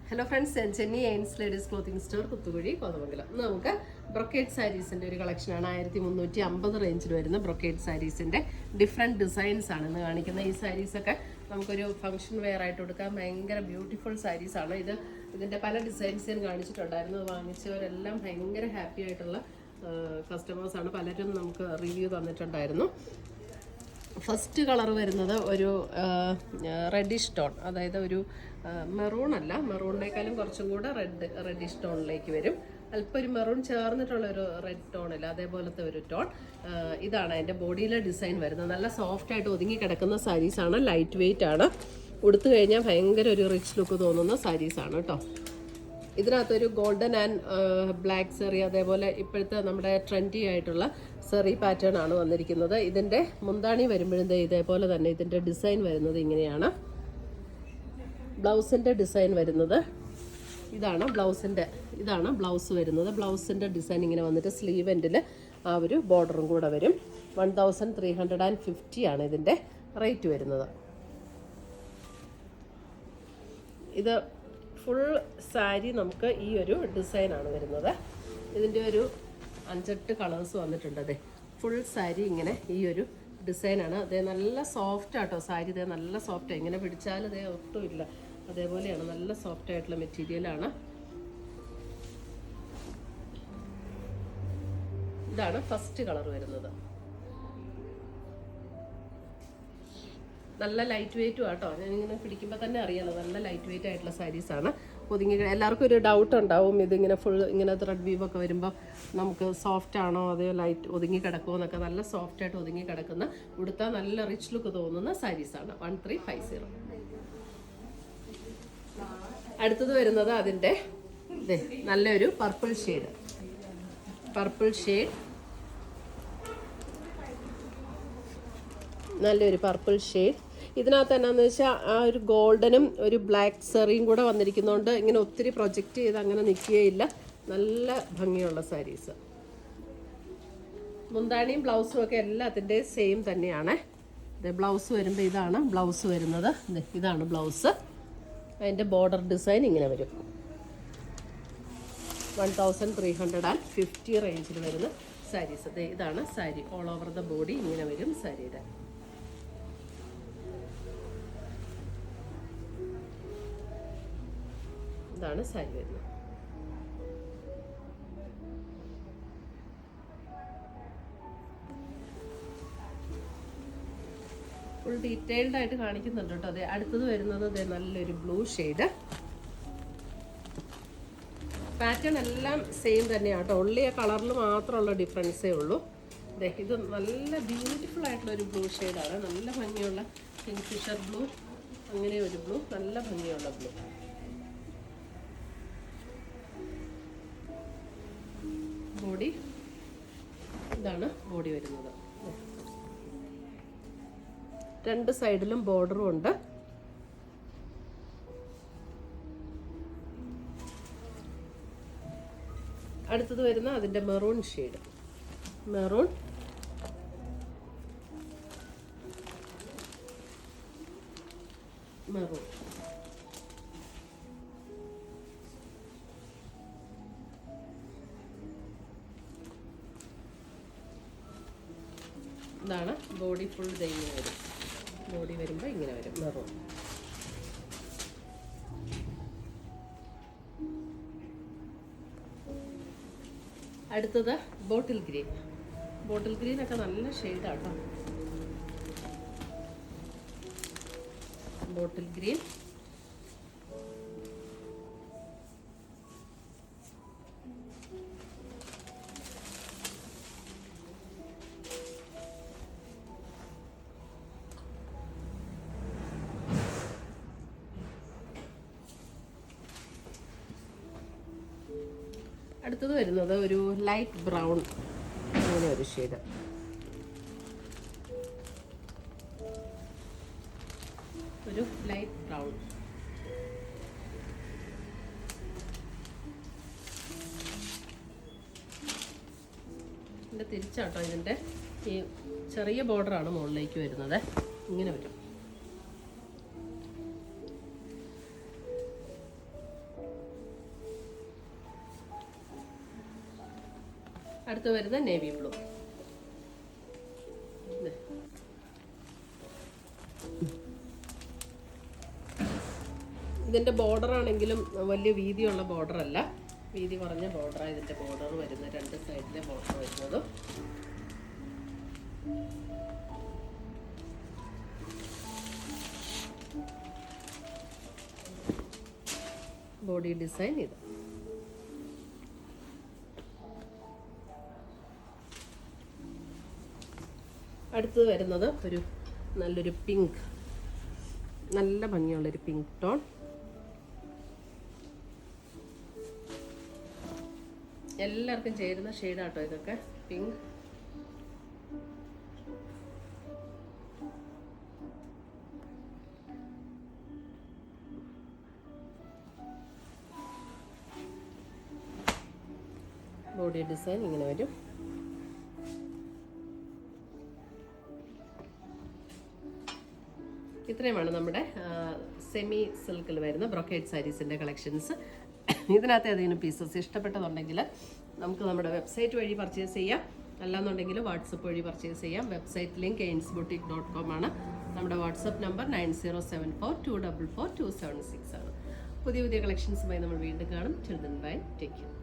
Hello friends, ഞാൻ ചെന്നൈ എയിൻസ് ladies clothing store Kuthukuzhi Kothamangalam. നമുക്ക് ബ്രൊക്കേഡ് സാരീസിൻ്റെ ഒരു കളക്ഷനാണ്. 1350 റേഞ്ചിൽ വരുന്ന ബ്രൊക്കേഡ് സാരീസിൻ്റെ ഡിഫറെൻറ്റ് ഡിസൈൻസ് ആണ് ഇന്ന് കാണിക്കുന്നത്. ഈ സാരീസൊക്കെ നമുക്കൊരു ഫംഗ്ഷൻ വെയർ ആയിട്ട് കൊടുക്കാം. ഭയങ്കര ബ്യൂട്ടിഫുൾ സാരീസാണ്. ഇതിൻ്റെ പല ഡിസൈൻസ് ഞാൻ കാണിച്ചിട്ടുണ്ടായിരുന്നു. വാങ്ങിച്ചവരെല്ലാം ഭയങ്കര ഹാപ്പി ആയിട്ടുള്ള കസ്റ്റമേഴ്സാണ്. പലരും നമുക്ക് റിവ്യൂ തന്നിട്ടുണ്ടായിരുന്നു. ഫസ്റ്റ് കളർ വരുന്നത് ഒരു റെഡിഷ് ടോൺ, അതായത് ഒരു മെറൂൺ അല്ല, മെറൂണിനേക്കാളും കുറച്ചും കൂടെ റെഡിഷ് ടോണിലേക്ക് വരും. അല്പം ഒരു മെറൂൺ ചേർന്നിട്ടുള്ള ഒരു റെഡ് ടോണില്ല, അതേപോലത്തെ ഒരു ടോൺ. ഇതാണ് അതിൻ്റെ ബോഡിയിലെ ഡിസൈൻ വരുന്നത്. നല്ല സോഫ്റ്റ് ആയിട്ട് ഒതുങ്ങി കിടക്കുന്ന സാരീസാണ്. ലൈറ്റ് വെയിറ്റ് ആണ്. ഉടുത്തു കഴിഞ്ഞാൽ ഭയങ്കര ഒരു റിച്ച് ലുക്ക് തോന്നുന്ന സാരീസാണ് കേട്ടോ. ഇതിനകത്തൊരു ഗോൾഡൻ ആൻഡ് ബ്ലാക്ക് സെറി, അതേപോലെ ഇപ്പോഴത്തെ നമ്മുടെ ട്രെൻഡി ആയിട്ടുള്ള സെറി പാറ്റേൺ ആണ് വന്നിരിക്കുന്നത്. ഇതിൻ്റെ മുന്താണി വരുമ്പോഴും ഇതേപോലെ തന്നെ ഇതിൻ്റെ ഡിസൈൻ വരുന്നത് ഇങ്ങനെയാണ്. ബ്ലൗസിൻ്റെ ഡിസൈൻ വരുന്നത് ഇതാണ്. ഇതാണ് ബ്ലൗസ് വരുന്നത്. ബ്ലൗസിൻ്റെ ഡിസൈൻ ഇങ്ങനെ വന്നിട്ട് സ്ലീവ് എൻഡിൽ ആ ഒരു ബോർഡറും കൂടെ വരും. 1350 ആണ് ഇതിൻ്റെ റേറ്റ് വരുന്നത്. ഇത് ഫുൾ സാരി നമുക്ക് ഈ ഒരു ഡിസൈനാണ് വരുന്നത്. ഇതിൻ്റെ ഒരു 5-8 കളേഴ്സ് വന്നിട്ടുണ്ട്. അതെ, ഫുൾ സാരി ഇങ്ങനെ ഈ ഒരു ഡിസൈനാണ്. അതേ നല്ല സോഫ്റ്റ് ആട്ടോ സാരി. ഇതേ നല്ല സോഫ്റ്റാണ്. ഇങ്ങനെ പിടിച്ചാൽ അതേ ഒട്ടുമില്ല, അതേപോലെയാണ്. നല്ല സോഫ്റ്റ് ആയിട്ടുള്ള മെറ്റീരിയലാണ്. ഇതാണ് ഫസ്റ്റ് കളർ വരുന്നത്. നല്ല ലൈറ്റ് വെയിറ്റും ആട്ടോ. ഞാനിങ്ങനെ പിടിക്കുമ്പോൾ തന്നെ അറിയാലോ, നല്ല ലൈറ്റ് വെയിറ്റ് ആയിട്ടുള്ള സാരീസാണ്. ഒതുങ്ങി എല്ലാവർക്കും ഒരു ഡൗട്ട് ഉണ്ടാവും, ഇതിങ്ങനെ ഫുൾ ഇങ്ങനെ ത്രെഡ് വീവൊക്കെ വരുമ്പോൾ നമുക്ക് സോഫ്റ്റ് ആണോ അതോ ലൈറ്റ് ഒതുങ്ങി കിടക്കുമോ എന്നൊക്കെ. നല്ല സോഫ്റ്റ് ആയിട്ട് ഒതുങ്ങി കിടക്കുന്ന, ഉടുത്താൽ നല്ല റിച്ച് ലുക്ക് തോന്നുന്ന സാരീസാണ്. 1350. അടുത്തത് വരുന്നത് അതിൻ്റെ നല്ലൊരു പർപ്പിൾ ഷെയ്ഡ്. നല്ലൊരു പർപ്പിൾ ഷെയ്ഡ്. ഇതിനകത്ത് എന്നാന്ന് വെച്ചാൽ ആ ഒരു ഗോൾഡനും ഒരു ബ്ലാക്ക് സെറിയും കൂടെ വന്നിരിക്കുന്നതുകൊണ്ട് ഇങ്ങനെ ഒത്തിരി പ്രൊജക്റ്റ് ചെയ്ത് അങ്ങനെ നിൽക്കുകയില്ല. നല്ല ഭംഗിയുള്ള സാരീസ്. മുന്താണിയും ബ്ലൗസും ഒക്കെ എല്ലാത്തിൻ്റെ സെയിം തന്നെയാണ്. ബ്ലൗസ് വരുമ്പോൾ ഇതാണ് ബ്ലൗസ് വരുന്നത്. ഇതാണ് ബ്ലൗസ്. അതിൻ്റെ ബോർഡർ ഡിസൈൻ ഇങ്ങനെ വരും. 1350 റേഞ്ചിൽ വരുന്ന സാരീസ്. ഇതാണ് sari. All over the body ഇങ്ങനെ വരും സാരിയുടെ. ഇതാണ് സാരി വരുന്നത്. ഫുൾ ഡീറ്റെയിൽഡ് ആയിട്ട് കാണിക്കുന്നുണ്ട് കേട്ടോ. അതെ, അടുത്തത് വരുന്നത് നല്ലൊരു ബ്ലൂ ഷെയ്ഡ്. പാറ്റേൺ എല്ലാം സെയിം തന്നെയാണ് കേട്ടോ. ഉള്ളി ആ കളറിൽ മാത്രമുള്ള ഡിഫറൻസേ ഉള്ളൂ. ഇത് നല്ല ബ്യൂട്ടിഫുൾ ആയിട്ടുള്ള ഒരു ബ്ലൂ ഷെയ്ഡാണ്. നല്ല ഭംഗിയുള്ള കിങ്ഫിഷർ ബ്ലൂ, അങ്ങനെ ഒരു ബ്ലൂ, നല്ല ഭംഗിയുള്ള ബ്ലൂ. ബോഡി ഇതാണ് ബോഡി വരുന്നത്. 2 സൈഡിലും ബോർഡറും ഉണ്ട്. അടുത്തത് വരുന്ന അതിൻ്റെ മെറൂൺ ഷെയ്ഡ്. മെറൂൺ ഇതാണ് ബോഡി. ഫുൾ ഇങ്ങനെ വരും. ബോഡി വരുമ്പോൾ ഇങ്ങനെ വരും മെറൂൺ. അടുത്തത് ബോട്ടിൽ ഗ്രീൻ. ബോട്ടിൽ ഗ്രീനൊക്കെ നല്ല ഷെയ്ഡാട്ടോ. Bottle green. അടുത്തത് വരുന്നത് ഒരു ലൈറ്റ് ബ്രൗൺ, അങ്ങനെ ഒരു ഷെയ്ഡ്. ഒരു ലൈറ്റ് ബ്രൗൺ. ഇതിൻ്റെ തിരിച്ചാട്ടോ. ഇതിൻ്റെ ഈ ചെറിയ ബോർഡറാണ് മുകളിലേക്ക് വരുന്നത്. ഇങ്ങനെ വരും. അടുത്ത് വരുന്ന നേവി ബ്ലൂ. ഇതിൻ്റെ ബോർഡർ ആണെങ്കിലും വലിയ വീതിയുള്ള ബോർഡർ അല്ല, വീതി കുറഞ്ഞ ബോർഡറാണ് ഇതിൻ്റെ ബോർഡർ വരുന്നത്. 2 സൈഡിലെ ബോർഡർ വരുന്നതും. ബോഡി ഡിസൈൻ ഇത്. അടുത്തത് വരുന്നത് ഒരു നല്ലൊരു പിങ്ക്, നല്ല ഭംഗിയുള്ളൊരു പിങ്ക് ടോൺ. എല്ലാവർക്കും ചേരുന്ന ഷെയ്ഡാട്ടോ ഇതൊക്കെ. പിങ്ക്, ബോഡി ഡിസൈൻ ഇങ്ങനെ വരും. ഇത്രയുമാണ് നമ്മുടെ സെമി സിൽക്കിൽ വരുന്ന ബ്രൊക്കേഡ് സാരീസിൻ്റെ കളക്ഷൻസ്. ഇതിനകത്ത് ഏതെങ്കിലും പീസസ് ഇഷ്ടപ്പെട്ടതുണ്ടെങ്കിൽ നമുക്ക് നമ്മുടെ വെബ്സൈറ്റ് വഴി പർച്ചേസ് ചെയ്യാം, അല്ലാന്നുണ്ടെങ്കിൽ വാട്സപ്പ് വഴി പർച്ചേസ് ചെയ്യാം. വെബ്സൈറ്റ് ലിങ്ക് ainsboutique.com ആണ്. നമ്മുടെ വാട്സപ്പ് നമ്പർ 9074244276 ആണ്. പുതിയ കളക്ഷൻസുമായി നമ്മൾ വീണ്ടും കാണും. Children bye, take care.